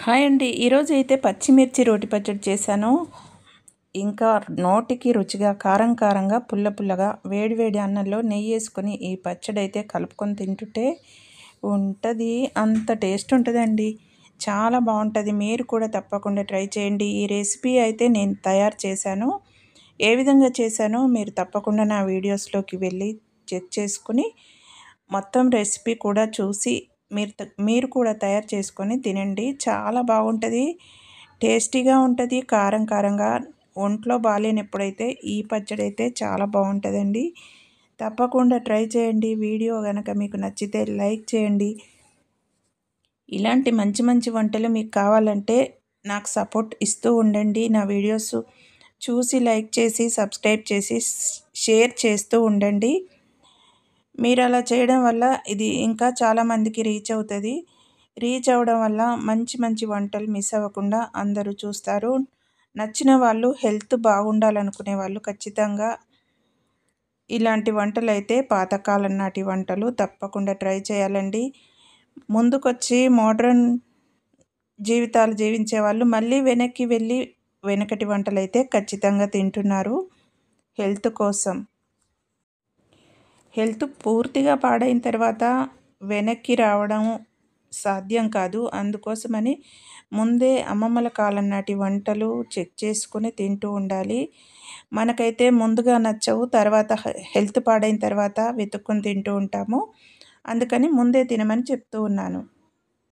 Hi అండి. ఈరోజు అయితే పచ్చిమిర్చి రోటి పచ్చడి చేశాను. ఇంకా నోటికి రుచిగా, కారం కారంగా, పుల్ల పుల్లగా వేడి వేడి అన్నంలో నెయ్యేసుకొని ఈ పచ్చడైతే కలుపుకొని తింటుంటే ఉంటది. అంత టేస్ట్ ఉంటదండి. చాలా బావుంటది. మీరు కూడా తప్పకుండా ట్రై చేయండి. ఈ రెసిపీ అయితే నేను తయారు చేశాను. ఏ విధంగా చేశానో మీరు తప్పకుండా నా వీడియోస్‌లోకి వెళ్ళి చెక్ చేసుకొని, మొత్తం రెసిపీ కూడా చూసి మీరు కూడా తయారు చేసుకొని తినండి. చాలా బాగుంటది. టేస్టీగా ఉంటది. కారం కారంగా ఒంట్లో బాలేనప్పుడైతే ఈ పచ్చడైతే చాలా బావుంటదండి. తప్పకుండా ట్రై చేయండి. వీడియో గనక మీకు నచ్చితే లైక్ చేయండి. ఇలాంటి మంచి మంచి వంటలు మీకు కావాలంటే నాకు సపోర్ట్ ఇస్తూ ఉండండి. నా వీడియోస్ చూసి లైక్ చేసి, సబ్స్క్రైబ్ చేసి, షేర్ చేస్తూ ఉండండి. మీరలా చేయడం వల్ల ఇది ఇంకా చాలామందికి రీచ్ అవుతది. రీచ్ అవ్వడం వల్ల మంచి మంచి వంటలు మిస్ అవ్వకుండా అందరూ చూస్తారు. నచ్చిన వాళ్ళు, హెల్త్ బాగుండాలనుకునే వాళ్ళు ఖచ్చితంగా ఇలాంటి వంటలైతే పాతకాలం నాటి వంటలు తప్పకుండా ట్రై చేయాలండి. ముందుకొచ్చి మోడ్రన్ జీవితాలు జీవించే వాళ్ళు మళ్ళీ వెనక్కి వెళ్ళి వెనకటి వంటలైతే ఖచ్చితంగా తింటున్నారు హెల్త్ కోసం. హెల్త్ పూర్తిగా పాడైన తర్వాత వెనక్కి రావడం సాధ్యం కాదు. అందుకోసమని ముందే అమ్మమ్మల కాలం నాటి వంటలు చెక్ చేసుకొని తింటూ ఉండాలి. మనకైతే ముందుగా నచ్చవు. తర్వాత హెల్త్ పాడైన తర్వాత వెతుక్కొని తింటూ ఉంటాము. అందుకని ముందే తినమని చెప్తూ ఉన్నాను.